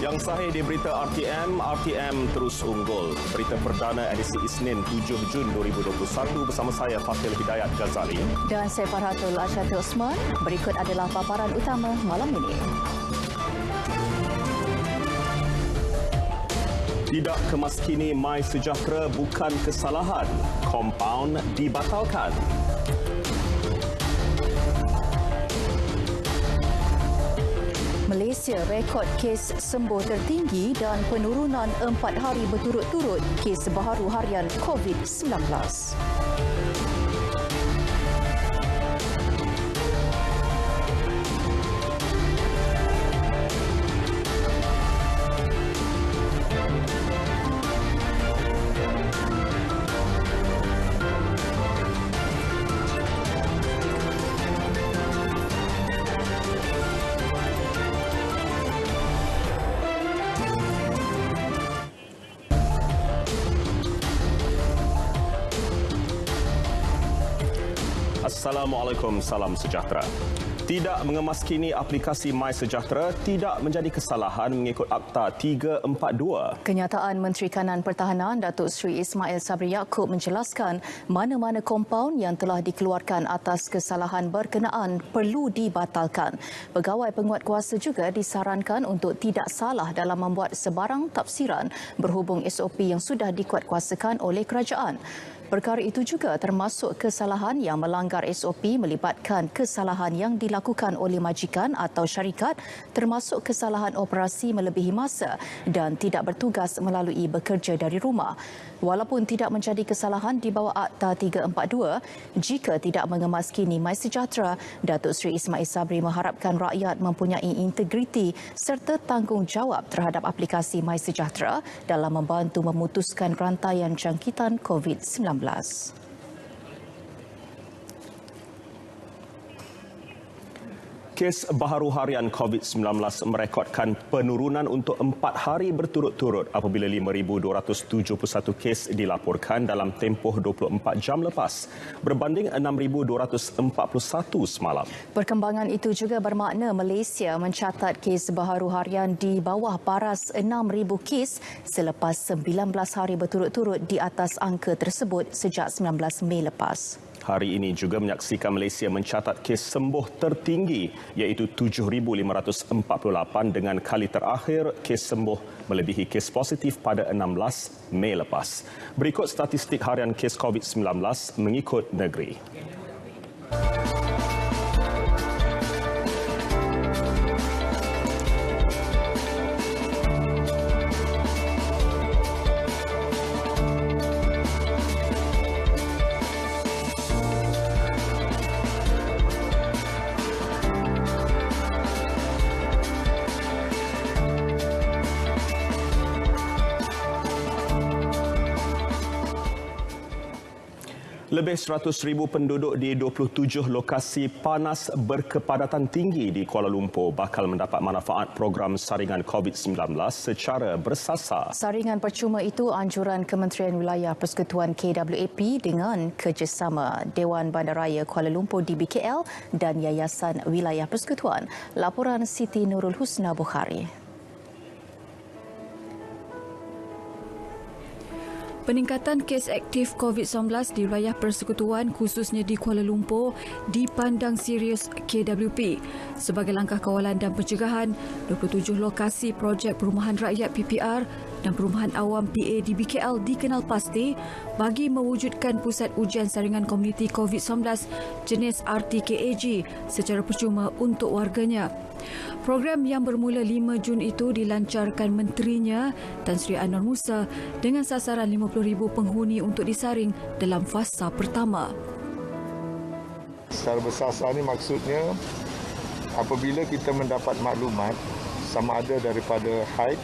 Yang sahih di berita RTM terus unggul. Berita perdana edisi Isnin 7 Jun 2021 bersama saya Fatil Hidayat Ghazali. Dan saya Farhatul Asyati Osman. Berikut adalah paparan utama malam ini. Tidak kemaskini MySejahtera bukan kesalahan. Kompaun dibatalkan. Malaysia rekod kes sembuh tertinggi dan penurunan 4 hari berturut-turut kes baharu harian COVID-19. Assalamualaikum, salam sejahtera. Tidak mengemaskini aplikasi MySejahtera tidak menjadi kesalahan mengikut Akta 342. Kenyataan Menteri Kanan Pertahanan Datuk Seri Ismail Sabri Yaakob menjelaskan mana-mana kompaun yang telah dikeluarkan atas kesalahan berkenaan perlu dibatalkan. Pegawai penguatkuasa juga disarankan untuk tidak salah dalam membuat sebarang tafsiran berhubung SOP yang sudah dikuatkuasakan oleh kerajaan. Perkara itu juga termasuk kesalahan yang melanggar SOP melibatkan kesalahan yang dilakukan oleh majikan atau syarikat termasuk kesalahan operasi melebihi masa dan tidak bertugas melalui bekerja dari rumah. Walaupun tidak menjadi kesalahan di bawah Akta 342, jika tidak mengemaskini MySejahtera, Datuk Seri Ismail Sabri mengharapkan rakyat mempunyai integriti serta tanggungjawab terhadap aplikasi MySejahtera dalam membantu memutuskan rantaian jangkitan COVID-19. Kes baharu harian COVID-19 merekodkan penurunan untuk 4 hari berturut-turut apabila 5,271 kes dilaporkan dalam tempoh 24 jam lepas berbanding 6,241 semalam. Perkembangan itu juga bermakna Malaysia mencatat kes baharu harian di bawah paras 6,000 kes selepas 19 hari berturut-turut di atas angka tersebut sejak 19 Mei lepas. Hari ini juga menyaksikan Malaysia mencatat kes sembuh tertinggi iaitu 7,548 dengan kali terakhir kes sembuh melebihi kes positif pada 16 Mei lepas. Berikut statistik harian kes COVID-19 mengikut negeri. Lebih 100,000 penduduk di 27 lokasi panas berkepadatan tinggi di Kuala Lumpur bakal mendapat manfaat program saringan COVID-19 secara bersasar. Saringan percuma itu anjuran Kementerian Wilayah Persekutuan KWAP dengan kerjasama Dewan Bandaraya Kuala Lumpur DBKL dan Yayasan Wilayah Persekutuan. Laporan Siti Nurul Husna Bukhari. Peningkatan kes aktif COVID-19 di wilayah persekutuan khususnya di Kuala Lumpur dipandang serius KWP. Sebagai langkah kawalan dan pencegahan, 27 lokasi projek perumahan rakyat PPR dan perumahan awam PA di BKL dikenal pasti bagi mewujudkan pusat ujian saringan komuniti COVID-19 jenis RTKAG secara percuma untuk warganya. Program yang bermula 5 Jun itu dilancarkan menterinya Tan Sri Anwar Musa dengan sasaran 50,000 penghuni untuk disaring dalam fasa pertama. Secara bersasar ini maksudnya apabila kita mendapat maklumat sama ada daripada haid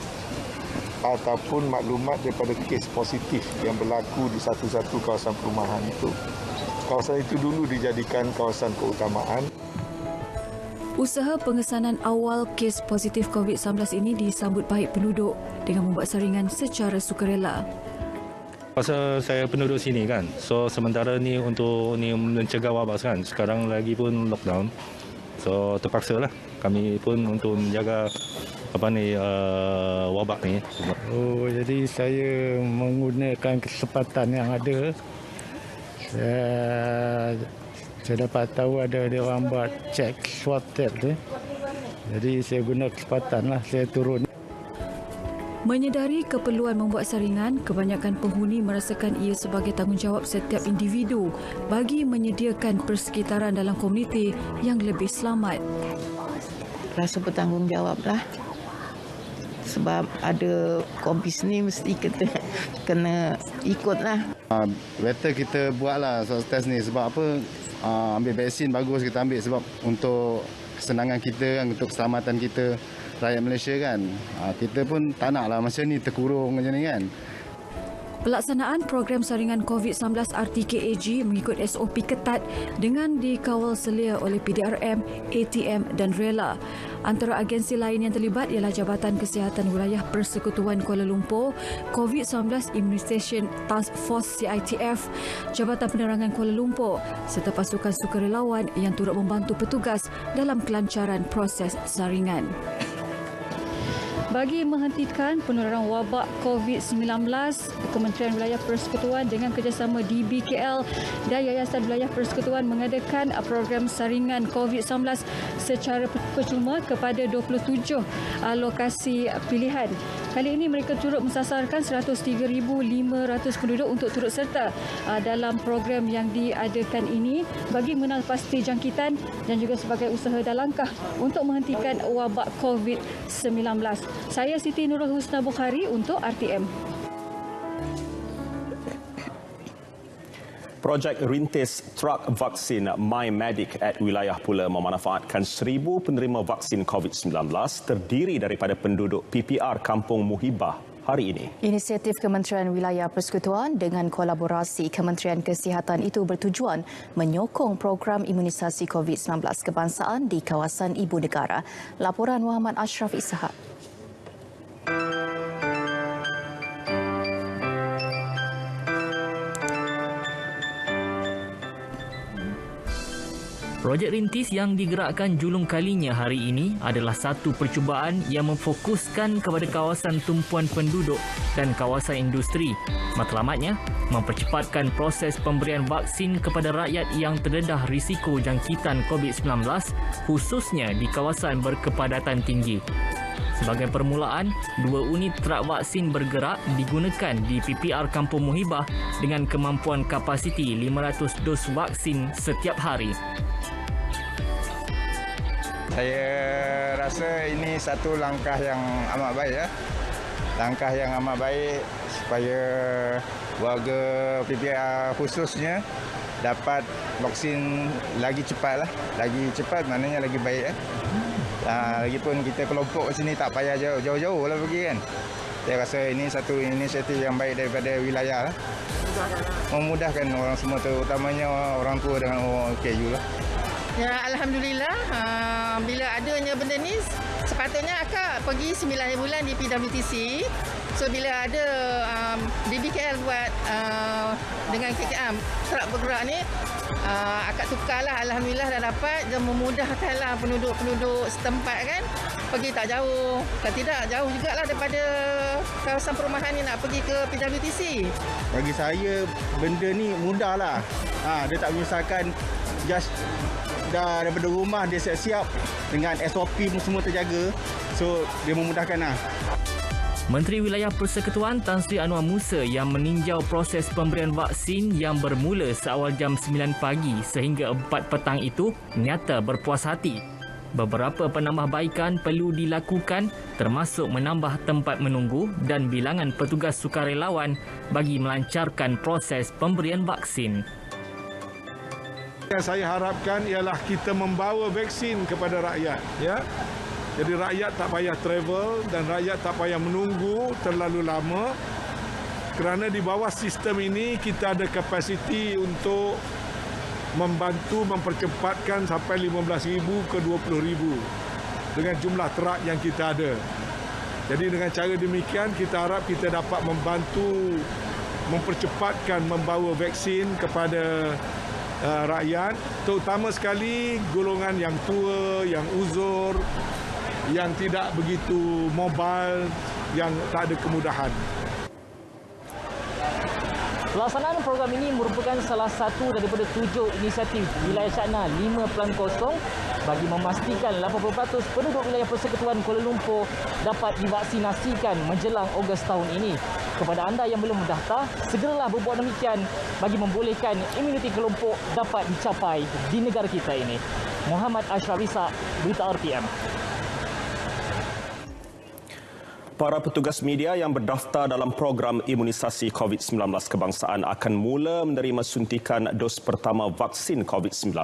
ataupun maklumat daripada kes positif yang berlaku di satu-satu kawasan perumahan itu. Kawasan itu dulu dijadikan kawasan keutamaan. Usaha pengesanan awal kes positif COVID-19 ini disambut baik penduduk dengan membuat saringan secara sukarela. Pasal saya penduduk sini kan, so sementara ni untuk ni mencegah wabak kan, sekarang lagi pun lockdown. So terpaksalah kami pun untuk menjaga wabak ni. Oh, jadi saya menggunakan kesempatan yang ada. Saya dapat tahu ada orang buat cek swab test tu. Jadi saya guna kesempatan lah, saya turun. Menyedari keperluan membuat saringan, kebanyakan penghuni merasakan ia sebagai tanggungjawab setiap individu bagi menyediakan persekitaran dalam komuniti yang lebih selamat. Rasa bertanggungjawab lah. Sebab ada COVID ni mesti kita kena ikut lah. Better kita buat lah swab test ni sebab apa? Ambil vaksin bagus kita ambil sebab untuk kesenangan kita, untuk keselamatan kita rakyat Malaysia kan. Kita pun tak nak lah macam ni terkurung macam ni kan. Pelaksanaan program saringan COVID-19 RTKAG mengikut SOP ketat dengan dikawal selia oleh PDRM, ATM dan Rela. Antara agensi lain yang terlibat ialah Jabatan Kesihatan Wilayah Persekutuan Kuala Lumpur, COVID-19 Immunisation Task Force CITF, Jabatan Penerangan Kuala Lumpur serta pasukan sukarelawan yang turut membantu petugas dalam kelancaran proses saringan. Bagi menghentikan penularan wabak COVID-19, Kementerian Wilayah Persekutuan dengan kerjasama DBKL dan Yayasan Wilayah Persekutuan mengadakan program saringan COVID-19 secara percuma kepada 27 lokasi pilihan. Kali ini mereka turut mensasarkan 103,500 penduduk untuk turut serta dalam program yang diadakan ini bagi mengenal pasti jangkitan dan juga sebagai usaha dan langkah untuk menghentikan wabak COVID-19. Saya Siti Nurul Husna Bukhari untuk RTM. Projek rintis truk vaksin MyMedic at wilayah pula memanfaatkan 1,000 penerima vaksin COVID-19 terdiri daripada penduduk PPR Kampung Muhibah hari ini. Inisiatif Kementerian Wilayah Persekutuan dengan kolaborasi Kementerian Kesihatan itu bertujuan menyokong program imunisasi COVID-19 kebangsaan di kawasan ibu negara. Laporan Muhammad Ashraf Ishak. Projek rintis yang digerakkan julung kalinya hari ini adalah satu percubaan yang memfokuskan kepada kawasan tumpuan penduduk dan kawasan industri. Matlamatnya, mempercepatkan proses pemberian vaksin kepada rakyat yang terdedah risiko jangkitan COVID-19 khususnya di kawasan berkepadatan tinggi. Sebagai permulaan, 2 unit truk vaksin bergerak digunakan di PPR Kampung Muhibah dengan kemampuan kapasiti 500 dos vaksin setiap hari. Saya rasa ini satu langkah yang amat baik. Langkah yang amat baik supaya warga PPR khususnya dapat vaksin lagi cepat lah. Lagi cepat maknanya lagi baik. Lagipun kita kelompok sini tak payah jauh-jauh lah pergi kan. Saya rasa ini satu inisiatif yang baik daripada wilayah lah. Memudahkan orang semua, terutamanya orang tua dengan orang KU lah. Ya, Alhamdulillah, bila adanya benda ni, sepatutnya akak pergi 9 bulan di PWTC. So, bila ada DBKL buat dengan KKM, truk bergerak ni, akak tukarlah. Alhamdulillah dah dapat dan memudahkanlah penduduk-penduduk setempat kan. Pergi tak jauh, kan tidak jauh jugalah daripada kawasan perumahan ni nak pergi ke PWTC. Bagi saya, benda ni mudah lah. Dia tak menyusahkan, just dah daripada rumah dia siap-siap dengan SOP pun semua terjaga. So, dia memudahkan lah. Menteri Wilayah Persekutuan Tan Sri Anwar Musa yang meninjau proses pemberian vaksin yang bermula seawal jam 9 pagi sehingga 4 petang itu nyata berpuas hati. Beberapa penambahbaikan perlu dilakukan termasuk menambah tempat menunggu dan bilangan petugas sukarelawan bagi melancarkan proses pemberian vaksin. Yang saya harapkan ialah kita membawa vaksin kepada rakyat, ya. Jadi rakyat tak payah travel dan rakyat tak payah menunggu terlalu lama. Kerana di bawah sistem ini kita ada kapasiti untuk membantu mempercepatkan sampai 15,000 ke 20,000 dengan jumlah truk yang kita ada. Jadi dengan cara demikian kita harap kita dapat membantu mempercepatkan membawa vaksin kepada rakyat, terutama sekali golongan yang tua, yang uzur, yang tidak begitu mobile, yang tak ada kemudahan. Pelaksanaan program ini merupakan salah satu daripada 7 inisiatif Wilayah Syakna 5.0 bagi memastikan 80% penduduk wilayah Persekutuan Kuala Lumpur dapat divaksinasikan menjelang Ogos tahun ini. Kepada anda yang belum mendaftar, segeralah berbuat demikian bagi membolehkan imuniti kelompok dapat dicapai di negara kita ini. Muhammad Ashraf Isak, Berita RTM. Para petugas media yang berdaftar dalam program imunisasi COVID-19 kebangsaan akan mula menerima suntikan dos pertama vaksin COVID-19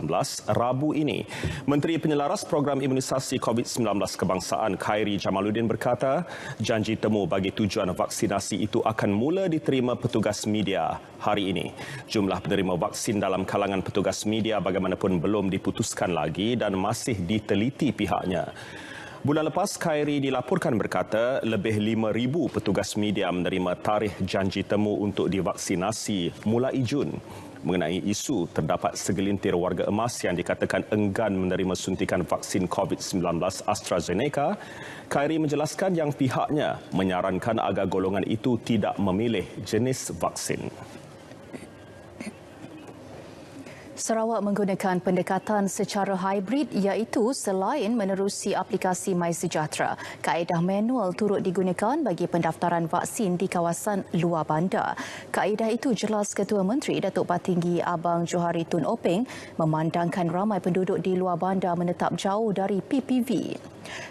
Rabu ini. Menteri Penyelaras Program Imunisasi COVID-19 Kebangsaan Khairi Jamaluddin berkata, janji temu bagi tujuan vaksinasi itu akan mula diterima petugas media hari ini. Jumlah penerima vaksin dalam kalangan petugas media bagaimanapun belum diputuskan lagi dan masih diteliti pihaknya. Bulan lepas, Khairi dilaporkan berkata lebih 5,000 petugas media menerima tarikh janji temu untuk divaksinasi mulai Jun. Mengenai isu terdapat segelintir warga emas yang dikatakan enggan menerima suntikan vaksin COVID-19 AstraZeneca, Khairi menjelaskan yang pihaknya menyarankan agar golongan itu tidak memilih jenis vaksin. Sarawak menggunakan pendekatan secara hybrid iaitu selain menerusi aplikasi MySejahtera, kaedah manual turut digunakan bagi pendaftaran vaksin di kawasan luar bandar. Kaedah itu jelas Ketua Menteri Datuk Patinggi Abang Johari Tun Openg memandangkan ramai penduduk di luar bandar menetap jauh dari PPV.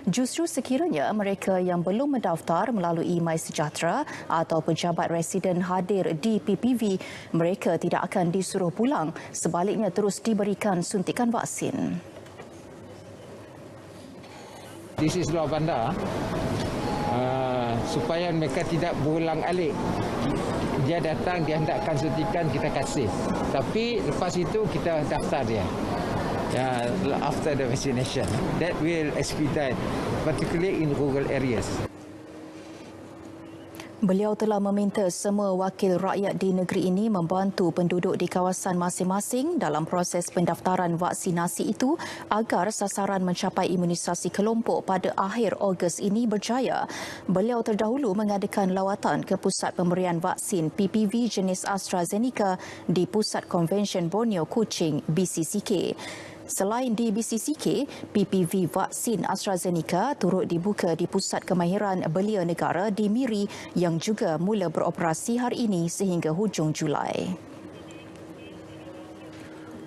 Justru sekiranya mereka yang belum mendaftar melalui MySejahtera atau pejabat residen hadir di PPV, mereka tidak akan disuruh pulang, sebaliknya terus diberikan suntikan vaksin. This is luar bandar, supaya mereka tidak berulang-alik. Dia datang, dia hendakkan suntikan, kita kasih. Tapi lepas itu kita daftar dia. After the vaccination, that will expedite, particularly in rural areas. Beliau telah meminta semua wakil rakyat di negeri ini membantu penduduk di kawasan masing-masing dalam proses pendaftaran vaksinasi itu agar sasaran mencapai imunisasi kelompok pada akhir Ogos ini berjaya. Beliau terdahulu mengadakan lawatan ke Pusat Pemberian Vaksin PPV jenis AstraZeneca di Pusat Konvensyen Borneo Kuching BCCK. Selain di BCCK, PPV vaksin AstraZeneca turut dibuka di Pusat Kemahiran Belia Negara di Miri yang juga mula beroperasi hari ini sehingga hujung Julai.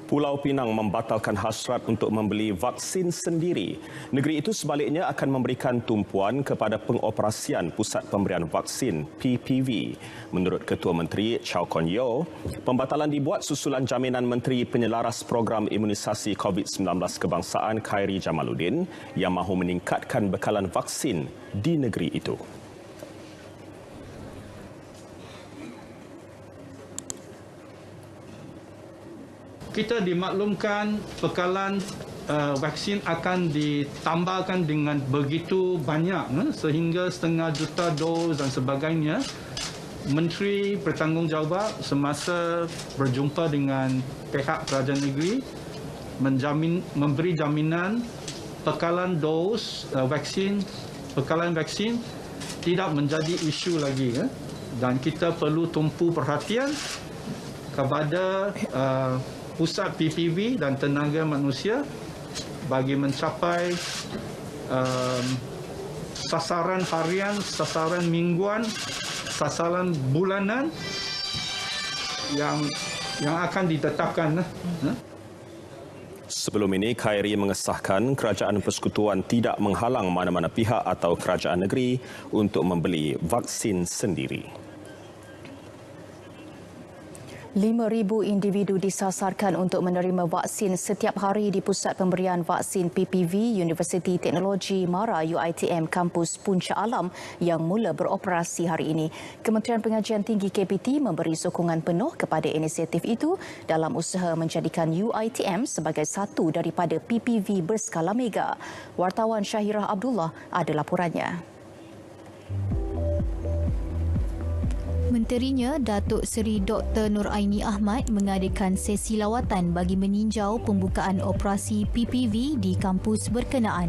Pulau Pinang membatalkan hasrat untuk membeli vaksin sendiri. Negeri itu sebaliknya akan memberikan tumpuan kepada pengoperasian Pusat Pemberian Vaksin PPV. Menurut Ketua Menteri Chow Kon Yeow, pembatalan dibuat susulan jaminan Menteri Penyelaras Program Imunisasi COVID-19 Kebangsaan Khairi Jamaluddin yang mahu meningkatkan bekalan vaksin di negeri itu. Kita dimaklumkan bekalan vaksin akan ditambahkan dengan begitu banyak sehingga 500,000 dos dan sebagainya. Menteri bertanggungjawab semasa berjumpa dengan pihak kerajaan negeri memberi jaminan bekalan dos bekalan vaksin tidak menjadi isu lagi dan kita perlu tumpu perhatian kepada pusat PPV dan tenaga manusia bagi mencapai sasaran harian, sasaran mingguan, sasaran bulanan yang akan ditetapkan. Sebelum ini, Khairi mengesahkan Kerajaan Persekutuan tidak menghalang mana-mana pihak atau kerajaan negeri untuk membeli vaksin sendiri. 5,000 individu disasarkan untuk menerima vaksin setiap hari di Pusat Pemberian Vaksin PPV Universiti Teknologi MARA UiTM Kampus Puncak Alam yang mula beroperasi hari ini. Kementerian Pengajian Tinggi KPT memberi sokongan penuh kepada inisiatif itu dalam usaha menjadikan UiTM sebagai satu daripada PPV berskala mega. Wartawan Syahirah Abdullah ada laporannya. Menterinya, Datuk Seri Dr. Nur Aini Ahmad mengadakan sesi lawatan bagi meninjau pembukaan operasi PPV di kampus berkenaan.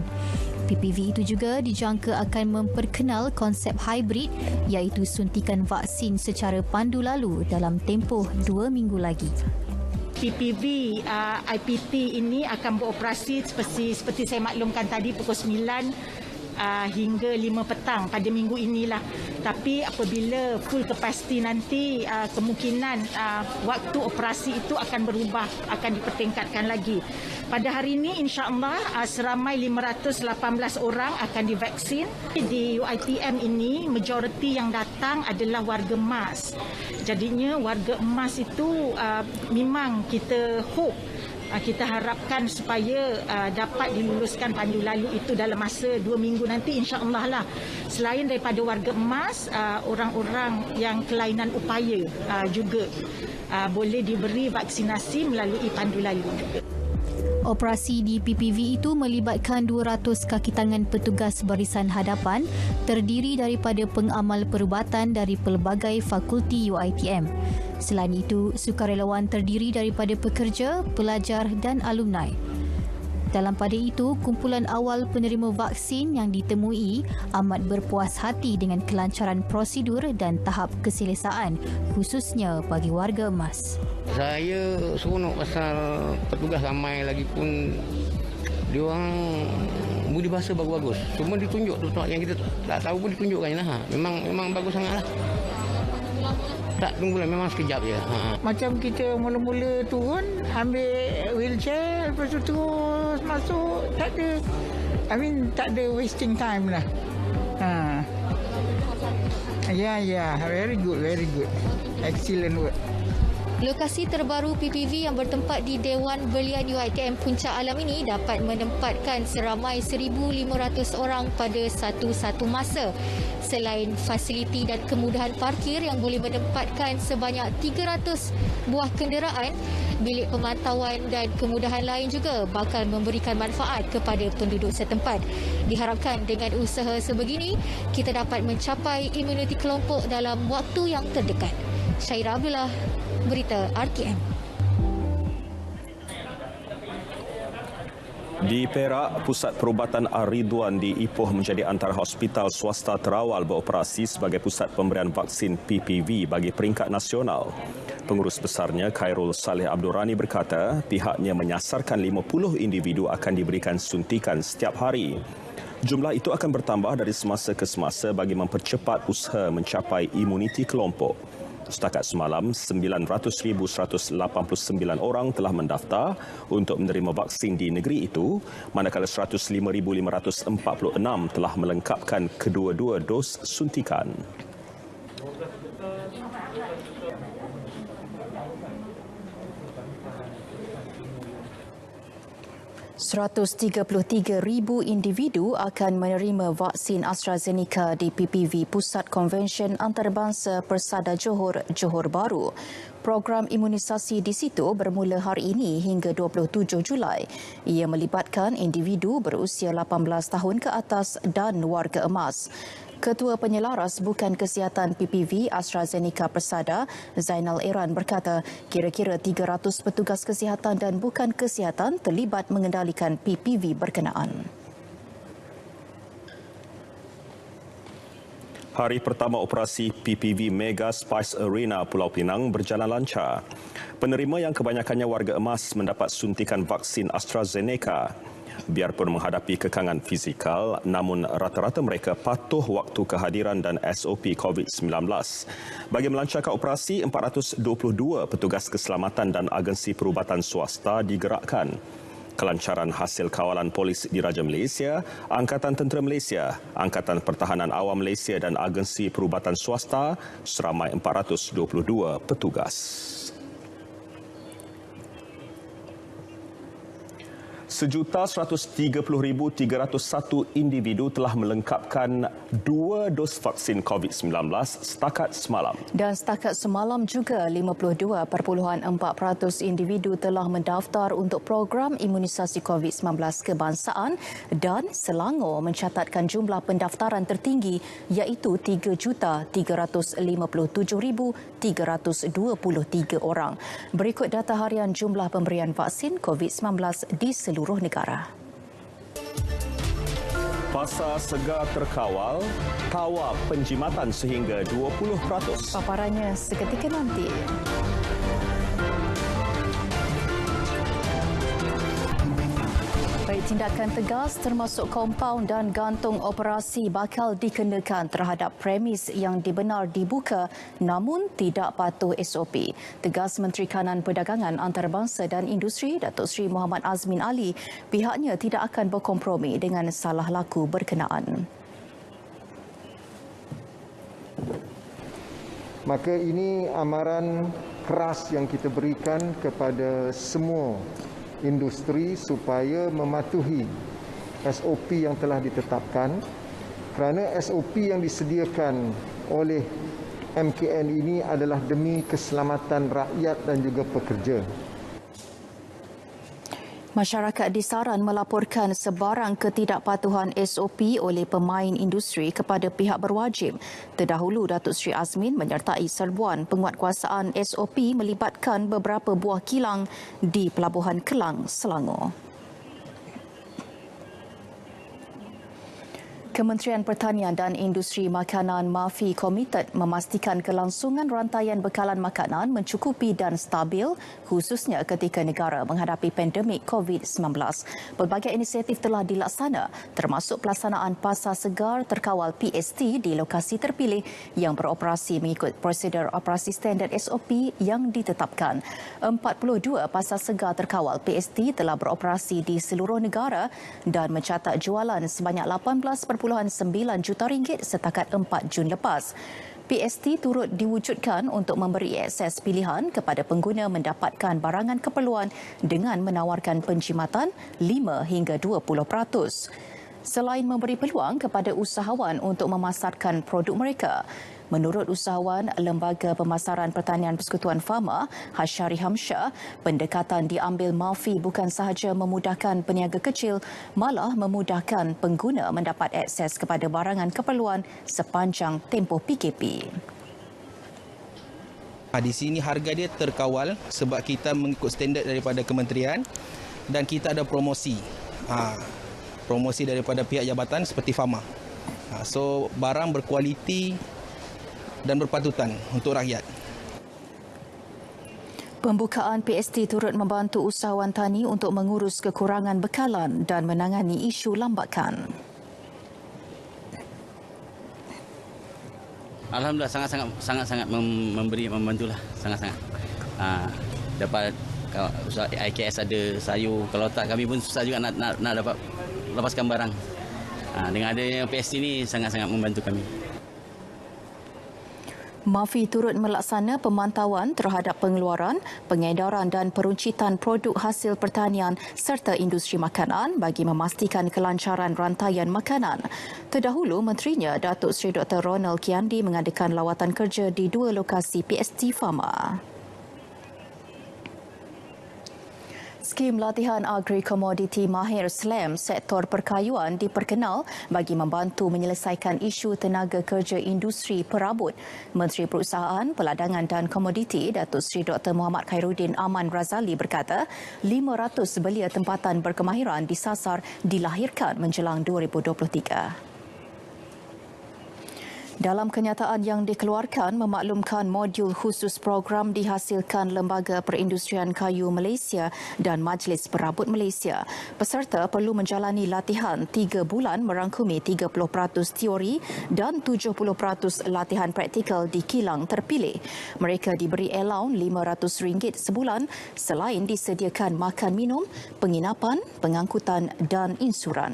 PPV itu juga dijangka akan memperkenal konsep hybrid iaitu suntikan vaksin secara pandu lalu dalam tempoh 2 minggu lagi. PPV IPT ini akan beroperasi seperti saya maklumkan tadi pukul 9 hingga 5 petang pada minggu inilah. Tapi apabila full capacity nanti, kemungkinan waktu operasi itu akan berubah, akan dipertingkatkan lagi. Pada hari ini insya-Allah seramai 518 orang akan divaksin. Di UiTM ini majoriti yang datang adalah warga emas. Jadinya warga emas itu memang kita hope, kita harapkan supaya dapat diluluskan pandu lalu itu dalam masa 2 minggu nanti insya-Allah lah. Selain daripada warga emas, orang-orang yang kelainan upaya juga boleh diberi vaksinasi melalui pandu lalu juga. Operasi di PPV itu melibatkan 200 kaki tangan petugas barisan hadapan terdiri daripada pengamal perubatan dari pelbagai fakulti UiTM. Selain itu, sukarelawan terdiri daripada pekerja, pelajar dan alumni. Dalam pada itu, kumpulan awal penerima vaksin yang ditemui amat berpuas hati dengan kelancaran prosedur dan tahap keselesaan, khususnya bagi warga emas. Saya seronok pasal petugas ramai lagi pun diorang budi bahasa bagus-bagus. Semua ditunjuk tu yang kita tak tahu pun ditunjukkan lah. Memang bagus sangatlah. Tak tunggulah, memang sekejap je. Macam kita mula-mula turun, ambil wheelchair, lepas tu terus masuk. Tak ada wasting time lah. Ya, very good. Excellent work. Lokasi terbaru PPV yang bertempat di Dewan Belian UiTM Puncak Alam ini dapat menempatkan seramai 1,500 orang pada satu-satu masa. Selain fasiliti dan kemudahan parkir yang boleh menempatkan sebanyak 300 buah kenderaan, bilik pemantauan dan kemudahan lain juga bakal memberikan manfaat kepada penduduk setempat. Diharapkan dengan usaha sebegini, kita dapat mencapai imuniti kelompok dalam waktu yang terdekat. Syairah Abdullah, Berita RTM. Di Perak, Pusat Perubatan Ar-Ridwan di Ipoh menjadi antara hospital swasta terawal beroperasi sebagai pusat pemberian vaksin PPV bagi peringkat nasional. Pengurus besarnya, Khairul Saleh Abdul Rani berkata, pihaknya menyasarkan 50 individu akan diberikan suntikan setiap hari. Jumlah itu akan bertambah dari semasa ke semasa bagi mempercepat usaha mencapai imuniti kelompok. Setakat semalam, 900,189 orang telah mendaftar untuk menerima vaksin di negeri itu, manakala 105,546 telah melengkapkan kedua-dua dos suntikan. .133,000 individu akan menerima vaksin AstraZeneca di PPV Pusat Konvensyen Antarabangsa Persada Johor, Johor Bahru. Program imunisasi di situ bermula hari ini hingga 27 Julai. Ia melibatkan individu berusia 18 tahun ke atas dan warga emas. Ketua Penyelaras Bukan Kesihatan PPV AstraZeneca Persada, Zainal Iran berkata, kira-kira 300 petugas kesihatan dan bukan kesihatan terlibat mengendalikan PPV berkenaan. Hari pertama operasi PPV Mega Spice Arena Pulau Pinang berjalan lancar. Penerima yang kebanyakannya warga emas mendapat suntikan vaksin AstraZeneca. Biarpun menghadapi kekangan fizikal, namun rata-rata mereka patuh waktu kehadiran dan SOP COVID-19. Bagi melancarkan operasi, 422 petugas keselamatan dan agensi perubatan swasta digerakkan. Kelancaran hasil kawalan polis Diraja Malaysia, Angkatan Tentera Malaysia, Angkatan Pertahanan Awam Malaysia dan agensi perubatan swasta seramai 422 petugas. 1,130,301 individu telah melengkapkan 2 dos vaksin COVID-19 setakat semalam. Dan setakat semalam juga 52.4% individu telah mendaftar untuk program imunisasi COVID-19 kebangsaan dan Selangor mencatatkan jumlah pendaftaran tertinggi iaitu 3,357,323 orang. Berikut data harian jumlah pemberian vaksin COVID-19 di seluruh negara. Pasar segar terkawal, tawar penjimatan sehingga 20%. Paparannya seketika nanti. Baik, tindakan tegas termasuk kompaun dan gantung operasi bakal dikenakan terhadap premis yang dibenar dibuka namun tidak patuh SOP. Tegas Menteri Kanan Perdagangan Antarabangsa dan Industri Datuk Seri Muhammad Azmin Ali, pihaknya tidak akan berkompromi dengan salah laku berkenaan. Maka ini amaran keras yang kita berikan kepada semua industri supaya mematuhi SOP yang telah ditetapkan, kerana SOP yang disediakan oleh MKN ini adalah demi keselamatan rakyat dan juga pekerja. Masyarakat disaran melaporkan sebarang ketidakpatuhan SOP oleh pemain industri kepada pihak berwajib. Terdahulu, Datuk Seri Azmin menyertai serbuan penguatkuasaan SOP melibatkan beberapa buah kilang di Pelabuhan Kelang, Selangor. Kementerian Pertanian dan Industri Makanan MAFI komited memastikan kelangsungan rantaian bekalan makanan mencukupi dan stabil khususnya ketika negara menghadapi pandemik COVID-19. Pelbagai inisiatif telah dilaksana termasuk pelaksanaan pasar segar terkawal PST di lokasi terpilih yang beroperasi mengikut prosedur operasi standard SOP yang ditetapkan. 42 pasar segar terkawal PST telah beroperasi di seluruh negara dan mencatat jualan sebanyak 18.9 juta ringgit setakat 4 Jun lepas. PST turut diwujudkan untuk memberi akses pilihan kepada pengguna mendapatkan barangan keperluan dengan menawarkan penjimatan 5 hingga 20%. Selain memberi peluang kepada usahawan untuk memasarkan produk mereka, menurut usahawan Lembaga Pemasaran Pertanian Persekutuan Fama, Hashari Hamsyah, pendekatan diambil MAFI bukan sahaja memudahkan peniaga kecil, malah memudahkan pengguna mendapat akses kepada barangan keperluan sepanjang tempoh PKP. Di sini harga dia terkawal sebab kita mengikut standard daripada kementerian dan kita ada promosi. Promosi daripada pihak jabatan seperti Fama. So barang berkualiti dan berpatutan untuk rakyat. Pembukaan PST turut membantu usahawan tani untuk mengurus kekurangan bekalan dan menangani isu lambakan. Alhamdulillah sangat-sangat membantulah, sangat-sangat. Dapat usaha IKS ada sayur, kalau tak kami pun susah juga nak dapat lepaskan barang. Dengan adanya PST ini sangat-sangat membantu kami. MAFI turut melaksana pemantauan terhadap pengeluaran, pengedaran dan peruncitan produk hasil pertanian serta industri makanan bagi memastikan kelancaran rantaian makanan. Terdahulu, Menterinya Datuk Seri Dr. Ronald Kiandi mengadakan lawatan kerja di 2 lokasi PST Fama. Skim latihan agri-komoditi mahir SLAM sektor perkayuan diperkenal bagi membantu menyelesaikan isu tenaga kerja industri perabot. Menteri Perusahaan, Peladangan dan Komoditi Datuk Seri Dr. Muhammad Khairuddin Aman Razali berkata 500 belia tempatan berkemahiran disasar dilahirkan menjelang 2023. Dalam kenyataan yang dikeluarkan memaklumkan modul khusus program dihasilkan Lembaga Perindustrian Kayu Malaysia dan Majlis Perabot Malaysia. Peserta perlu menjalani latihan 3 bulan merangkumi 30% teori dan 70% latihan praktikal di kilang terpilih. Mereka diberi allowance RM500 sebulan selain disediakan makan minum, penginapan, pengangkutan dan insuran.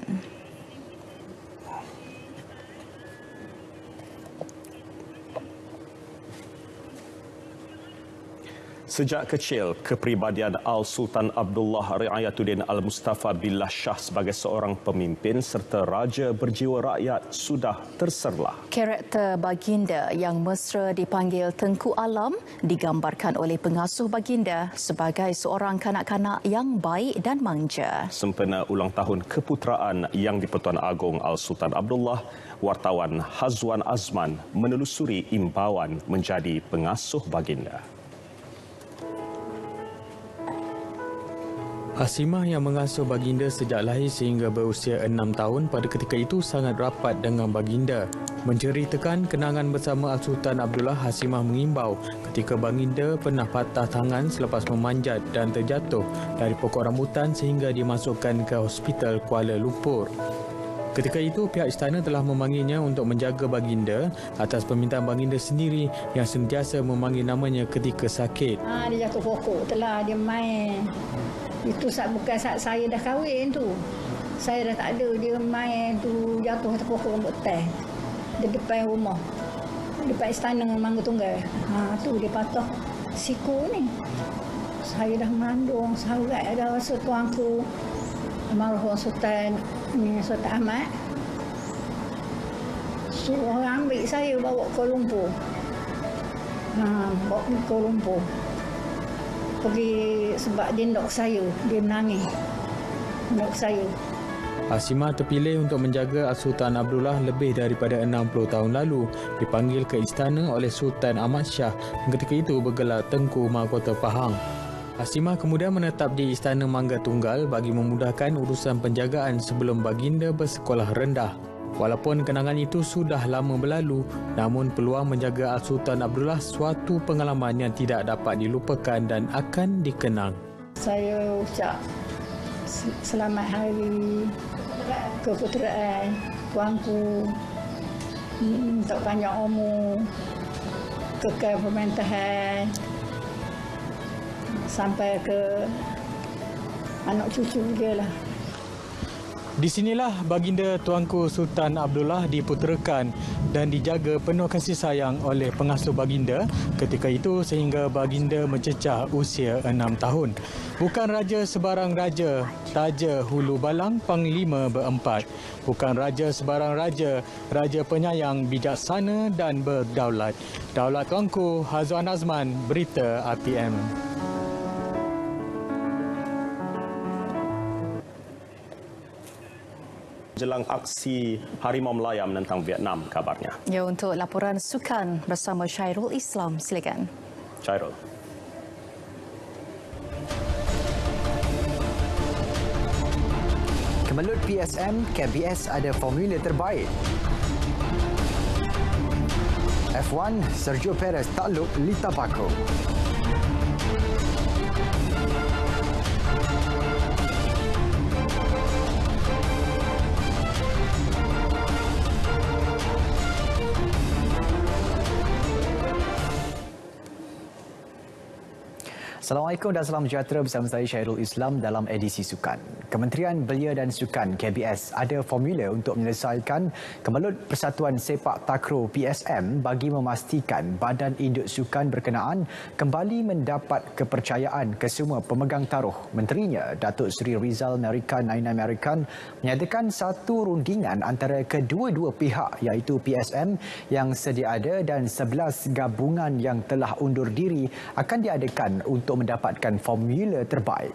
Sejak kecil, kepribadian Al-Sultan Abdullah Riayatuddin Al-Mustafa Billah Shah sebagai seorang pemimpin serta raja berjiwa rakyat sudah terserlah. Karakter baginda yang mesra dipanggil Tengku Alam digambarkan oleh pengasuh baginda sebagai seorang kanak-kanak yang baik dan manja. Sempena ulang tahun keputeraan Yang di-Pertuan Agong Al-Sultan Abdullah, wartawan Hazwan Azman menelusuri imbauan menjadi pengasuh baginda. Hasimah yang mengasuh baginda sejak lahir sehingga berusia 6 tahun pada ketika itu sangat rapat dengan baginda. Menceritakan kenangan bersama Al-Sultan Abdullah, Hasimah mengimbau ketika baginda pernah patah tangan selepas memanjat dan terjatuh dari pokok rambutan sehingga dimasukkan ke Hospital Kuala Lumpur. Ketika itu, pihak istana telah memanggilnya untuk menjaga baginda atas permintaan baginda sendiri yang sentiasa memanggil namanya ketika sakit. Dia jatuh pokok, telah dia main. Itu bukan saat saya dah kahwin tu. Saya dah tak ada. Dia main tu jatuh atas pokok rambut teh. Di depan rumah. Depan istana Mangga Tunggal. Tu dia patah siku ni. Saya dah mengandung. Sangat ada rasa tuanku. Almarhum Sultan Ahmad. Suruh orang ambil saya bawa ke Kuala Lumpur. Bawa ke Kuala Lumpur. Pergi sebab dia ndok saya, dia menangis. Ndok saya. Hasimah terpilih untuk menjaga Sultan Abdullah lebih daripada 60 tahun lalu. Dipanggil ke istana oleh Sultan Ahmad Shah yang ketika itu bergelar Tengku Mahkota Pahang. Hasimah kemudian menetap di Istana Mangga Tunggal bagi memudahkan urusan penjagaan sebelum baginda bersekolah rendah. Walaupun kenangan itu sudah lama berlalu, namun peluang menjaga Al-Sultan Abdullah suatu pengalaman yang tidak dapat dilupakan dan akan dikenang. Saya ucap selamat hari keputeraan tuanku, untuk panjang umur, kekal pemerintahan sampai ke anak cucu dia lah. Di sinilah baginda Tuanku Sultan Abdullah diputerakan dan dijaga penuh kasih sayang oleh pengasuh baginda ketika itu sehingga baginda mencecah usia 6 tahun. Bukan raja sebarang raja, Raja Hulu Balang Panglima berempat. Bukan raja sebarang raja, raja penyayang, bijaksana dan berdaulat. Daulat Tuanku Hazwan Azman, Berita RPM. Jelang aksi Harimau Melaya menentang Vietnam kabarnya. Ya, untuk laporan sukan bersama Syairul Islam, silakan. Syairul. Kemelut PSM, KBS ada formula terbaik. F1, Sergio Perez takluk Lita Bako. Assalamualaikum dan salam sejahtera, bersama saya Syairul Islam dalam edisi Sukan. Kementerian Belia dan Sukan KBS ada formula untuk menyelesaikan kemelut Persatuan Sepak Takraw PSM bagi memastikan badan induk sukan berkenaan kembali mendapat kepercayaan kesemua pemegang taruh. Menterinya, Datuk Seri Rizal Merican Naina Merican menyatakan satu rundingan antara kedua-dua pihak iaitu PSM yang sedia ada dan 11 gabungan yang telah undur diri akan diadakan untuk mendapatkan formula terbaik.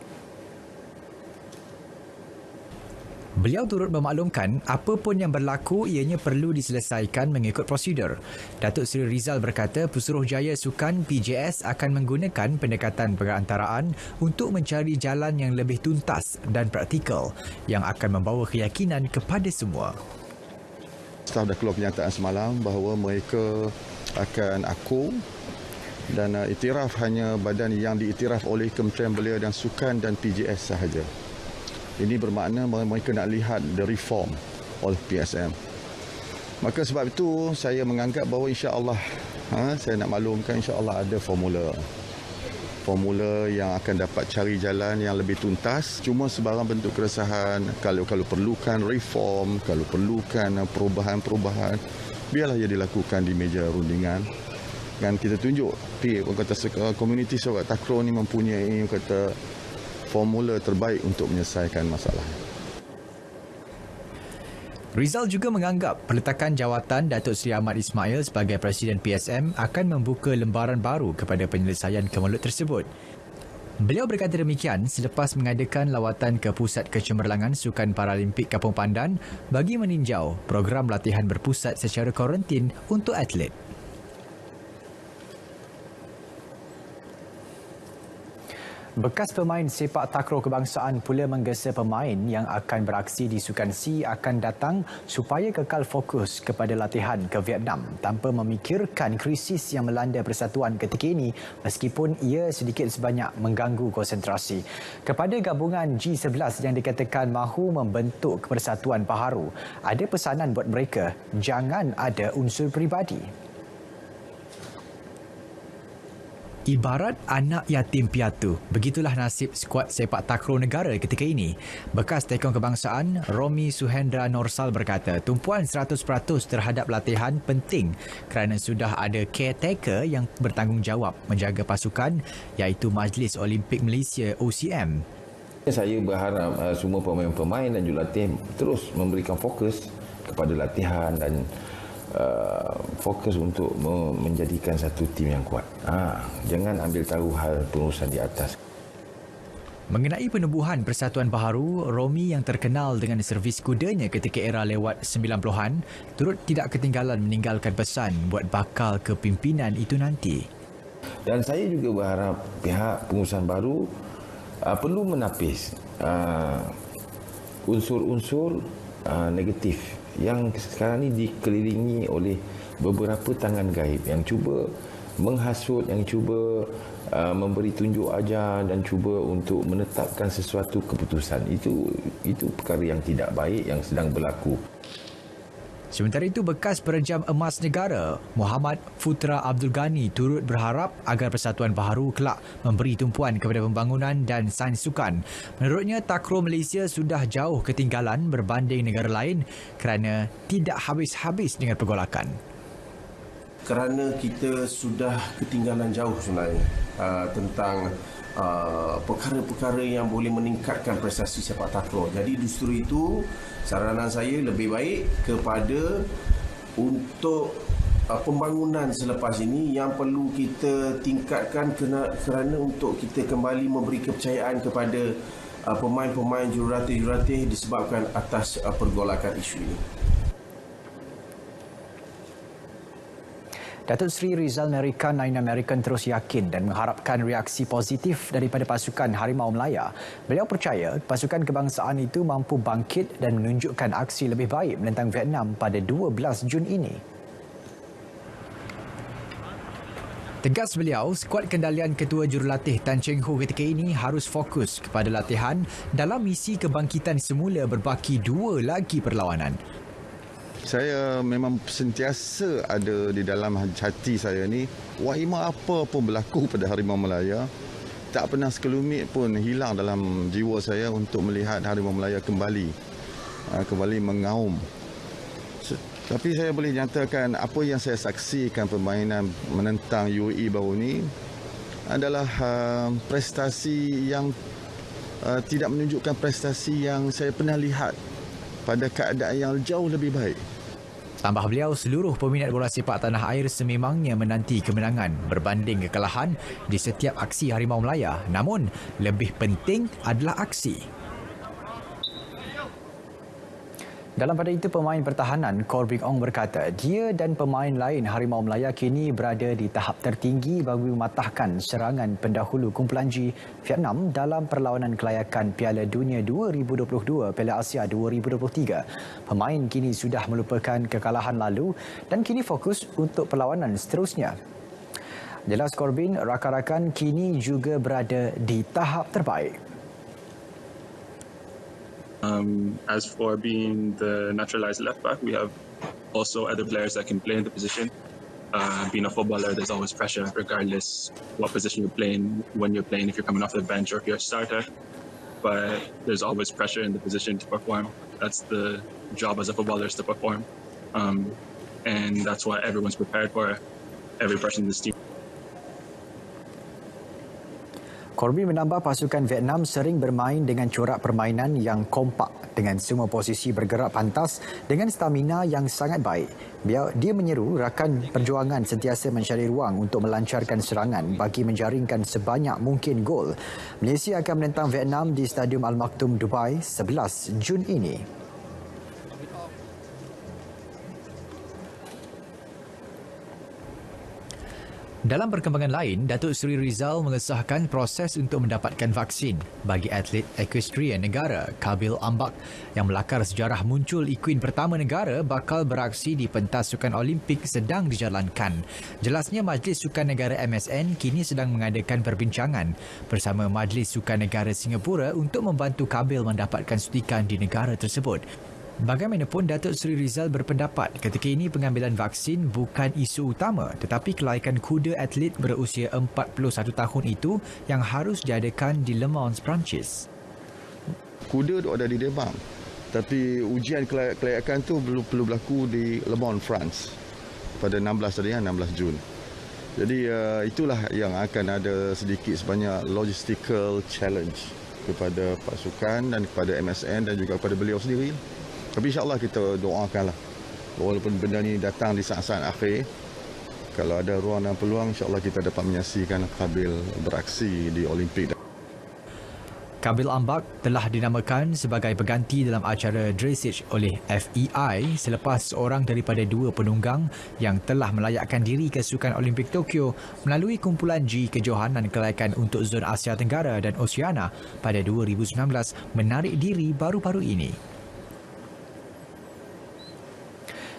Beliau turut memaklumkan apa pun yang berlaku ianya perlu diselesaikan mengikut prosedur. Datuk Seri Rizal berkata Pesuruhjaya Sukan PJS akan menggunakan pendekatan perantaraan untuk mencari jalan yang lebih tuntas dan praktikal yang akan membawa keyakinan kepada semua. Staf dah keluar pernyataan semalam bahawa mereka akan akur dan iktiraf hanya badan yang diiktiraf oleh Kementerian Belia dan Sukan dan PJS sahaja. Ini bermakna mereka nak lihat the reform oleh PSM. Maka sebab itu saya menganggap bahawa insya-Allah saya nak maklumkan insya-Allah ada formula yang akan dapat cari jalan yang lebih tuntas. Cuma sebarang bentuk keresahan, kalau perlukan reform, kalau perlukan perubahan-perubahan, biarlah ia dilakukan di meja rundingan. Dan kita tunjuk komuniti Sorak Takraw ni mempunyai formula terbaik untuk menyelesaikan masalah. Rizal juga menganggap peletakan jawatan Datuk Seri Ahmad Ismail sebagai Presiden PSM akan membuka lembaran baru kepada penyelesaian kemelut tersebut. Beliau berkata demikian selepas mengadakan lawatan ke Pusat Kecemerlangan Sukan Paralimpik Kampung Pandan bagi meninjau program latihan berpusat secara kuarantin untuk atlet. Bekas pemain sepak takraw kebangsaan pula menggesa pemain yang akan beraksi di Sukan C akan datang supaya kekal fokus kepada latihan ke Vietnam tanpa memikirkan krisis yang melanda persatuan ketika ini meskipun ia sedikit sebanyak mengganggu konsentrasi. Kepada gabungan G11 yang dikatakan mahu membentuk persatuan baharu, ada pesanan buat mereka, jangan ada unsur peribadi. Ibarat anak yatim piatu, begitulah nasib skuad sepak takraw negara ketika ini. Bekas tekong kebangsaan Romi Suhendra Norsal berkata tumpuan 100% terhadap latihan penting kerana sudah ada caretaker yang bertanggungjawab menjaga pasukan iaitu Majlis Olimpik Malaysia OCM. Saya berharap semua pemain-pemain dan jurulatih terus memberikan fokus kepada latihan dan fokus untuk menjadikan satu tim yang kuat. Jangan ambil tahu hal pengurusan di atas. Mengenai penubuhan Persatuan Baharu, Romi yang terkenal dengan servis kudanya ketika era lewat 90-an turut tidak ketinggalan meninggalkan pesan buat bakal kepimpinan itu nanti. Dan saya juga berharap pihak pengurusan baru perlu menapis unsur-unsur negatif yang sekarang ini dikelilingi oleh beberapa tangan gaib yang cuba menghasut, yang cuba memberi tunjuk ajar dan cuba untuk menetapkan sesuatu keputusan. Itu perkara yang tidak baik yang sedang berlaku. Sementara itu, bekas perejam emas negara Muhammad Futra Abdul Ghani turut berharap agar Persatuan Baharu kelak memberi tumpuan kepada pembangunan dan sains sukan. Menurutnya, takraw Malaysia sudah jauh ketinggalan berbanding negara lain kerana tidak habis-habis dengan pergolakan. Kerana kita sudah ketinggalan jauh sebenarnya tentang perkara-perkara yang boleh meningkatkan prestasi sepak takraw. Jadi justru itu saranan saya lebih baik kepada untuk pembangunan selepas ini yang perlu kita tingkatkan kerana untuk kita kembali memberi kepercayaan kepada pemain-pemain jurulatih-jurulatih disebabkan atas pergolakan isu ini. Datuk Seri Rizal Narikan Nine American terus yakin dan mengharapkan reaksi positif daripada pasukan Harimau Melaya. Beliau percaya pasukan kebangsaan itu mampu bangkit dan menunjukkan aksi lebih baik menentang Vietnam pada 12 Jun ini. Tegas beliau, skuad kendalian Ketua Jurulatih Tan Cheng Ho ketika ini harus fokus kepada latihan dalam misi kebangkitan semula berbaki 2 lagi perlawanan. Saya memang sentiasa ada di dalam hati saya ni, wahima apa pun berlaku pada Harimau Melaya, tak pernah sekelumit pun hilang dalam jiwa saya untuk melihat Harimau Melaya kembali mengaum. Tapi saya boleh nyatakan apa yang saya saksikan permainan menentang UAE baru ni adalah prestasi yang tidak menunjukkan prestasi yang saya pernah lihat pada keadaan yang jauh lebih baik. Tambah beliau, seluruh peminat bola sepak tanah air sememangnya menanti kemenangan berbanding kekalahan di setiap aksi Harimau Melaya. Namun, lebih penting adalah aksi. Dalam pada itu, pemain pertahanan Corbin Ong berkata dia dan pemain lain Harimau Melaya kini berada di tahap tertinggi bagi mematahkan serangan pendahulu kumpulan G Vietnam dalam perlawanan kelayakan Piala Dunia 2022 Piala Asia 2023. Pemain kini sudah melupakan kekalahan lalu dan kini fokus untuk perlawanan seterusnya. Jelas Corbin, rakan-rakan kini juga berada di tahap terbaik. As for being the naturalized left back, we have also other players that can play in the position. Being a footballer, there's always pressure regardless what position you're playing, when you're playing, if you're coming off the bench or if you're a starter. But there's always pressure in the position to perform. That's the job as a footballer, is to perform. And that's what everyone's prepared for. every person in this team. Corby menambah pasukan Vietnam sering bermain dengan corak permainan yang kompak dengan semua posisi bergerak pantas dengan stamina yang sangat baik. Dia menyeru rakan perjuangan sentiasa mencari ruang untuk melancarkan serangan bagi menjaringkan sebanyak mungkin gol. Malaysia akan menentang Vietnam di Stadium Al Maktoum Dubai 11 Jun ini. Dalam perkembangan lain, Datuk Seri Rizal mengesahkan proses untuk mendapatkan vaksin bagi atlet equestrian negara Kabil Ambak yang melakar sejarah muncul ikuin pertama negara bakal beraksi di pentas sukan Olimpik sedang dijalankan. Jelasnya Majlis Sukan Negara MSN kini sedang mengadakan perbincangan bersama Majlis Sukan Negara Singapura untuk membantu Kabil mendapatkan suntikan di negara tersebut. Bagaimanapun, Datuk Seri Rizal berpendapat ketika ini pengambilan vaksin bukan isu utama tetapi kelayakan kuda atlet berusia 41 tahun itu yang harus diadakan di Le Mans, Perancis. Kuda tu ada di Debang, tapi ujian kelayakan tu perlu berlaku di Le Mans, France pada 16 Jun. Jadi itulah yang akan ada sedikit sebanyak logistical challenge kepada pasukan dan kepada MSN dan juga kepada beliau sendiri. Tapi insyaAllah kita doakanlah. Walaupun benda ni datang di saat-saat akhir, kalau ada ruang dan peluang, insyaAllah kita dapat menyaksikan Kabil beraksi di Olimpik. Kabil Ambak telah dinamakan sebagai pengganti dalam acara dressage oleh FEI selepas seorang daripada dua penunggang yang telah melayakkan diri ke Sukan Olimpik Tokyo melalui kumpulan G kejohanan kelayakan untuk zon Asia Tenggara dan Oceania pada 2019 menarik diri baru-baru ini.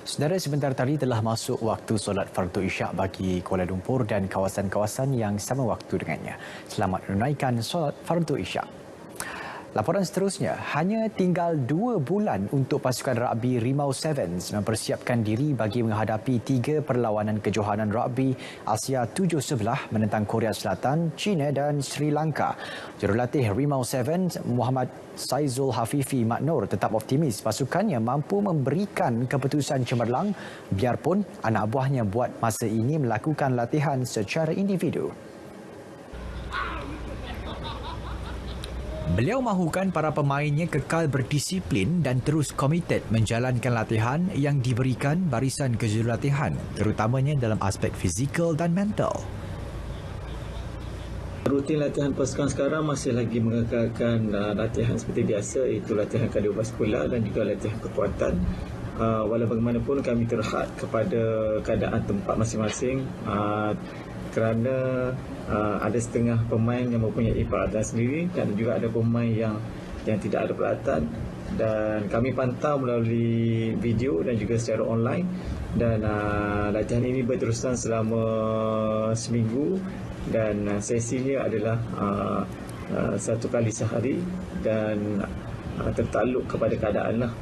Saudara, sebentar tadi telah masuk waktu solat fardu isyak bagi Kuala Lumpur dan kawasan-kawasan yang sama waktu dengannya. Selamat menunaikan solat fardu isyak. Laporan seterusnya, hanya tinggal 2 bulan untuk pasukan rugby Rimau Sevens mempersiapkan diri bagi menghadapi 3 perlawanan kejohanan rugby Asia 7 sebelah menentang Korea Selatan, China dan Sri Lanka. Jurulatih Rimau Sevens, Muhammad Saizul Hafifi Maknur tetap optimis pasukannya mampu memberikan keputusan cemerlang biarpun anak buahnya buat masa ini melakukan latihan secara individu. Beliau mahukan para pemainnya kekal berdisiplin dan terus komited menjalankan latihan yang diberikan barisan kejurulatihan, terutamanya dalam aspek fizikal dan mental. Rutin latihan pasukan sekarang masih lagi mengekalkan latihan seperti biasa, iaitu latihan kardiovaskular dan juga latihan kekuatan. Walau bagaimanapun kami terhad kepada keadaan tempat masing-masing kerana ada setengah pemain yang mempunyai peralatan sendiri dan juga ada pemain yang tidak ada peralatan, dan kami pantau melalui video dan juga secara online, dan latihan ini berterusan selama seminggu dan sesinya adalah 1 kali sehari dan tertakluk kepada keadaan lah.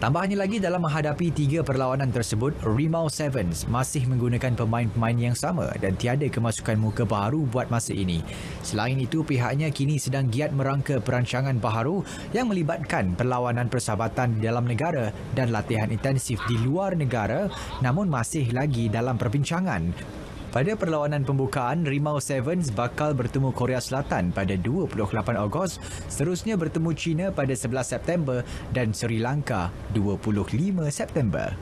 Tambahnya lagi, dalam menghadapi 3 perlawanan tersebut, Rimau Sevens masih menggunakan pemain-pemain yang sama dan tiada kemasukan muka baharu buat masa ini. Selain itu, pihaknya kini sedang giat merangka perancangan baharu yang melibatkan perlawanan persahabatan di dalam negara dan latihan intensif di luar negara, namun masih lagi dalam perbincangan. Pada perlawanan pembukaan, Rimau Sevens bakal bertemu Korea Selatan pada 28 Ogos, seterusnya bertemu China pada 11 September dan Sri Lanka 25 September.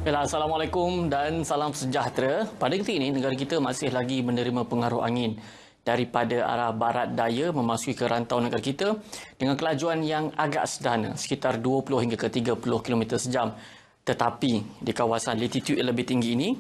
Assalamualaikum dan salam sejahtera. Pada ketika ini, negara kita masih lagi menerima pengaruh angin daripada arah barat daya memasuki ke rantau negara kita dengan kelajuan yang agak sederhana, sekitar 20 hingga ke 30 km sejam. Tetapi di kawasan latitude yang lebih tinggi ini,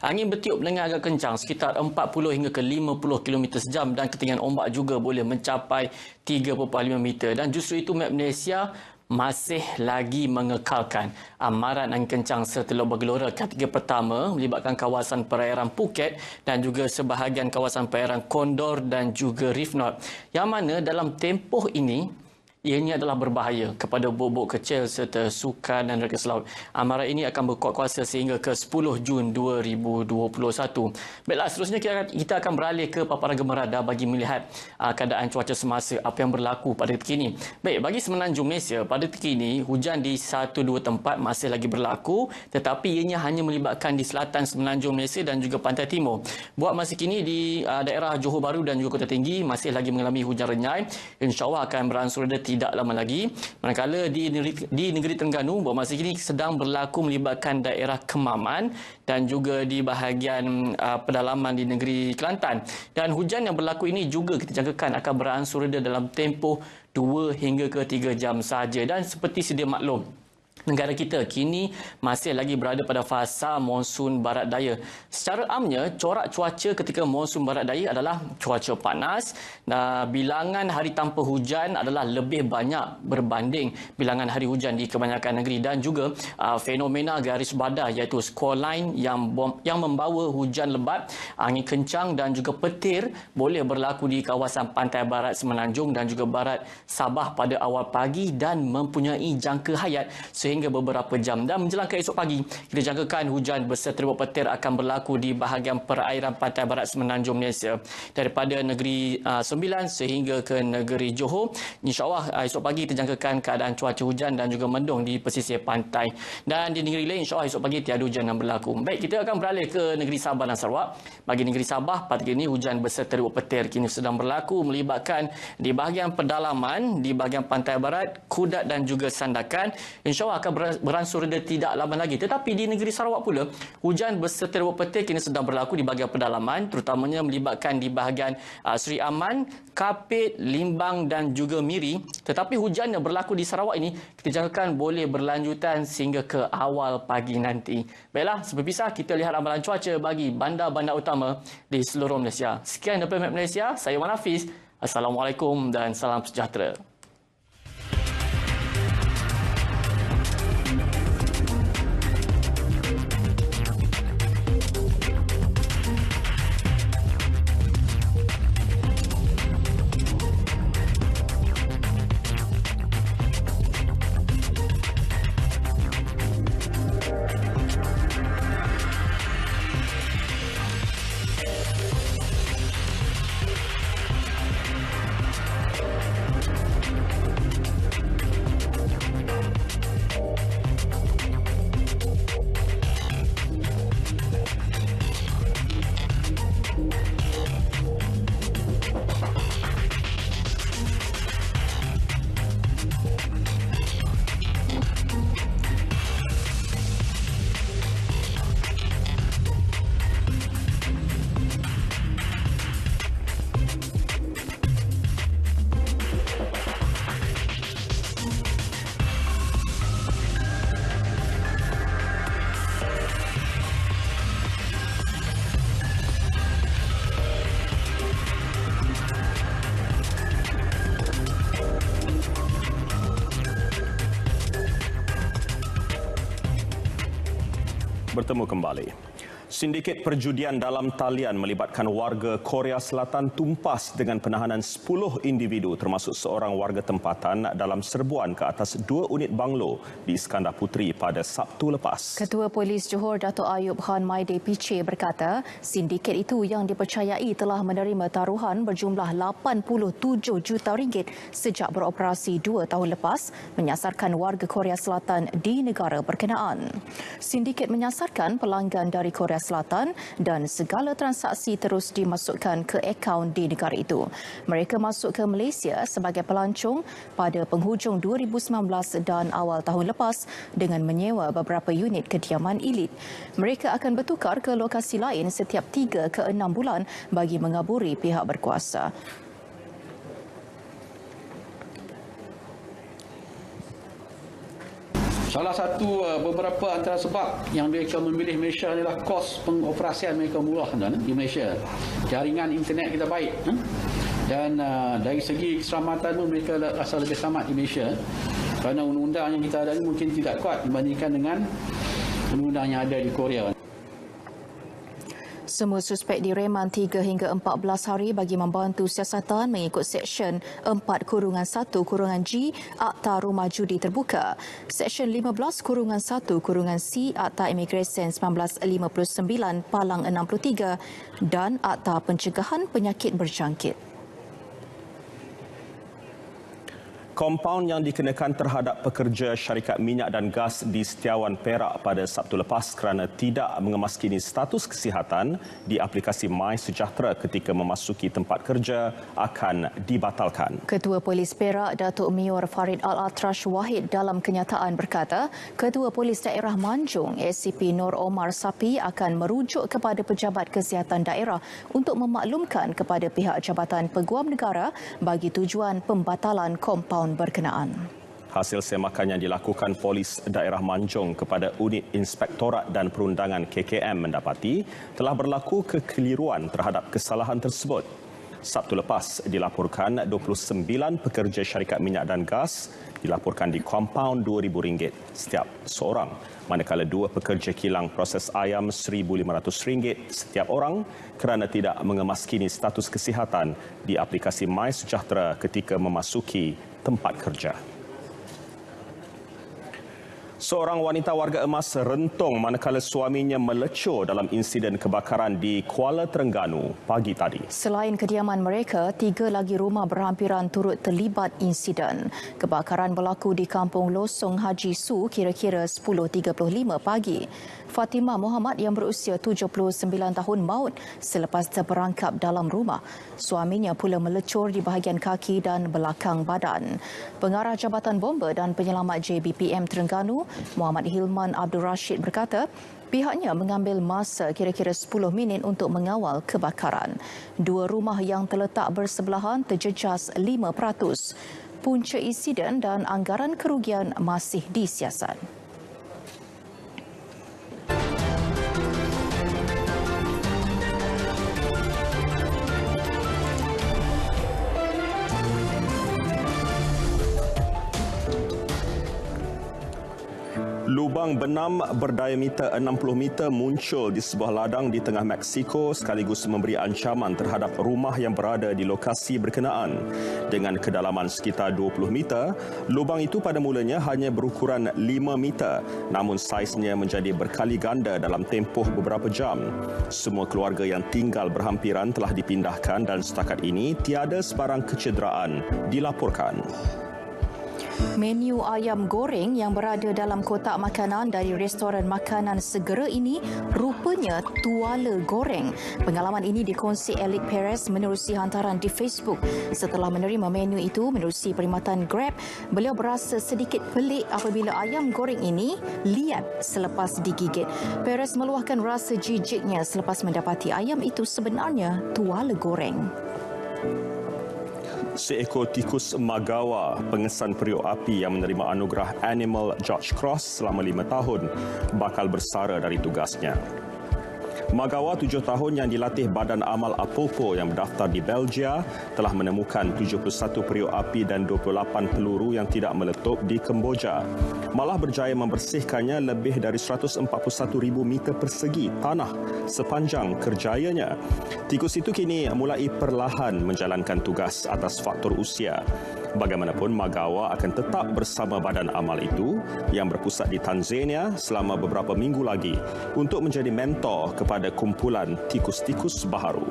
angin bertiup dengan agak kencang sekitar 40 hingga ke 50 km sejam dan ketinggian ombak juga boleh mencapai 3.5 meter. Dan justru itu map Malaysia masih lagi mengekalkan amaran angin kencang serta log bergelora kategori pertama melibatkan kawasan perairan Phuket dan juga sebahagian kawasan perairan Condor dan juga Reef North. Yang mana dalam tempoh ini ianya adalah berbahaya kepada bot-bot kecil serta sukan dan reka selaut. Amaran ini akan berkuat kuasa sehingga ke 10 Jun 2021. Baiklah, seterusnya kita akan beralih ke paparan gemerada bagi melihat keadaan cuaca semasa apa yang berlaku pada ketika ini. Baik, bagi semenanjung Malaysia, pada ketika ini hujan di 1-2 tempat masih lagi berlaku, tetapi ianya hanya melibatkan di selatan semenanjung Malaysia dan juga pantai timur. Buat masa kini di daerah Johor Bahru dan juga Kota Tinggi masih lagi mengalami hujan renyai. InsyaAllah akan beransur reda tidak lama lagi. Manakala di negeri Terengganu buat masa kini sedang berlaku melibatkan daerah Kemaman dan juga di bahagian pedalaman di negeri Kelantan. Dan hujan yang berlaku ini juga kita jangkakan akan beransur reda dalam tempoh 2 hingga ke 3 jam sahaja. Dan seperti sedia maklum, negara kita kini masih lagi berada pada fasa monsun barat daya. Secara amnya, corak cuaca ketika monsun barat daya adalah cuaca panas. Bilangan hari tanpa hujan adalah lebih banyak berbanding bilangan hari hujan di kebanyakan negeri. Dan juga fenomena garis badai iaitu squall line yang membawa hujan lebat, angin kencang dan juga petir boleh berlaku di kawasan pantai barat semenanjung dan juga barat Sabah pada awal pagi dan mempunyai jangka hayat sehingga beberapa jam. Dan menjelang ke esok pagi, kita jangkakan hujan berserta ribut petir akan berlaku di bahagian perairan pantai barat semenanjung Malaysia daripada negeri Sembilan sehingga ke negeri Johor. InsyaAllah esok pagi kita jangkakan keadaan cuaca hujan dan juga mendung di pesisir pantai. Dan di negeri lain insyaAllah esok pagi tiada hujan yang berlaku. Baik, kita akan beralih ke negeri Sabah dan Sarawak. Bagi negeri Sabah, pada kini hujan berserta ribut petir kini sedang berlaku melibatkan di bahagian pedalaman, di bahagian pantai barat, Kudat dan juga Sandakan. InsyaAllah akan beransur reda tidak lama lagi. Tetapi di negeri Sarawak pula, hujan berserta ribut petir kini sedang berlaku di bahagian pedalaman, terutamanya melibatkan di bahagian Seri Aman, Kapit, Limbang dan juga Miri. Tetapi hujan yang berlaku di Sarawak ini kita jangkakan boleh berlanjutan sehingga ke awal pagi nanti. Baiklah, seperti kita lihat amalan cuaca bagi bandar-bandar utama di seluruh Malaysia. Sekian daripada Map Malaysia, saya Wan Hafiz. Assalamualaikum dan salam sejahtera. Bertemu kembali. Sindiket perjudian dalam talian melibatkan warga Korea Selatan tumpas dengan penahanan 10 individu termasuk seorang warga tempatan dalam serbuan ke atas 2 unit banglo di Iskandar Puteri pada Sabtu lepas. Ketua Polis Johor Dato' Ayub Khan Maide Piche berkata, sindiket itu yang dipercayai telah menerima taruhan berjumlah 87 juta ringgit sejak beroperasi 2 tahun lepas menyasarkan warga Korea Selatan di negara berkenaan. Sindiket menyasarkan pelanggan dari Korea Selatan dan segala transaksi terus dimasukkan ke akaun di negara itu. Mereka masuk ke Malaysia sebagai pelancong pada penghujung 2019 dan awal tahun lepas dengan menyewa beberapa unit kediaman elit. Mereka akan bertukar ke lokasi lain setiap 3 ke 6 bulan bagi mengaburi pihak berkuasa. Salah satu beberapa antara sebab yang mereka memilih Malaysia adalah kos pengoperasian mereka murah di Malaysia. Jaringan internet kita baik. Dan dari segi keselamatan pun mereka rasa lebih selamat di Malaysia. Kerana undang-undang yang kita ada ini mungkin tidak kuat dibandingkan dengan undang-undang yang ada di Korea. Semua suspek direman 3 hingga 14 hari bagi membantu siasatan mengikut Seksyen 4-1-G Akta Rumah Judi Terbuka, Seksyen 15-1-C Akta Imigresen 1959 Palang 63 dan Akta Pencegahan Penyakit Berjangkit. Kompaun yang dikenakan terhadap pekerja syarikat minyak dan gas di Setiawan Perak pada Sabtu lepas kerana tidak mengemaskini status kesihatan di aplikasi MySejahtera ketika memasuki tempat kerja akan dibatalkan. Ketua Polis Perak, Datuk Mior Farid Al-Atrash Wahid dalam kenyataan berkata, Ketua Polis Daerah Manjung, SCP Nur Omar Sapi akan merujuk kepada pejabat kesihatan daerah untuk memaklumkan kepada pihak Jabatan Peguam Negara bagi tujuan pembatalan kompaun berkenaan. Hasil semakan yang dilakukan Polis Daerah Manjung kepada Unit Inspektorat dan Perundangan KKM mendapati telah berlaku kekeliruan terhadap kesalahan tersebut. Sabtu lepas dilaporkan 29 pekerja syarikat minyak dan gas dilaporkan di kompaun RM2,000 setiap seorang, manakala 2 pekerja kilang proses ayam RM1,500 setiap orang kerana tidak mengemaskini status kesihatan di aplikasi MySejahtera ketika memasuki tempat kerja. Seorang wanita warga emas rentung manakala suaminya melecur dalam insiden kebakaran di Kuala Terengganu pagi tadi. Selain kediaman mereka, 3 lagi rumah berhampiran turut terlibat insiden. Kebakaran berlaku di Kampung Losong Haji Su kira-kira 10.35 pagi. Fatimah Muhammad yang berusia 79 tahun maut selepas terperangkap dalam rumah. Suaminya pula melecur di bahagian kaki dan belakang badan. Pengarah Jabatan Bomba dan Penyelamat JBPM Terengganu, Muhammad Hilman Abdul Rashid berkata, pihaknya mengambil masa kira-kira 10 minit untuk mengawal kebakaran. 2 rumah yang terletak bersebelahan terjejas 5%. Punca insiden dan anggaran kerugian masih disiasat. Lubang benam berdiameter 60 meter muncul di sebuah ladang di tengah Meksiko sekaligus memberi ancaman terhadap rumah yang berada di lokasi berkenaan. Dengan kedalaman sekitar 20 meter, lubang itu pada mulanya hanya berukuran 5 meter, namun saiznya menjadi berkali ganda dalam tempoh beberapa jam. Semua keluarga yang tinggal berhampiran telah dipindahkan dan setakat ini tiada sebarang kecederaan dilaporkan. Menu ayam goreng yang berada dalam kotak makanan dari restoran makanan segera ini rupanya tuala goreng. Pengalaman ini dikongsi Alec Perez menerusi hantaran di Facebook. Setelah menerima menu itu menerusi perkhidmatan Grab, beliau berasa sedikit pelik apabila ayam goreng ini liat selepas digigit. Perez meluahkan rasa jijiknya selepas mendapati ayam itu sebenarnya tuala goreng. Seekor tikus Magawa, pengesan periuk api yang menerima anugerah Animal George Cross selama 5 tahun, bakal bersara dari tugasnya. Magawa 7 tahun yang dilatih Badan Amal Apopo yang berdaftar di Belgia telah menemukan 71 periuk api dan 28 peluru yang tidak meletup di Kemboja. Malah berjaya membersihkannya lebih dari 141,000 meter persegi tanah sepanjang kerjayanya. Tikus itu kini mulai perlahan menjalankan tugas atas faktor usia. Bagaimanapun, Magawa akan tetap bersama Badan Amal itu yang berpusat di Tanzania selama beberapa minggu lagi untuk menjadi mentor kepada kumpulan tikus-tikus baharu.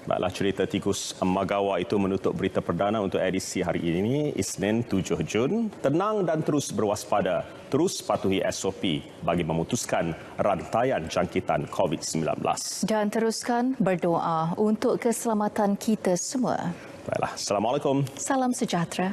Baiklah, cerita tikus Magawa itu menutup berita perdana untuk edisi hari ini, Isnin 7 Jun. Tenang dan terus berwaspada. Terus patuhi SOP bagi memutuskan rantaian jangkitan COVID-19. Dan teruskan berdoa untuk keselamatan kita semua. Baiklah, Assalamualaikum. Salam sejahtera.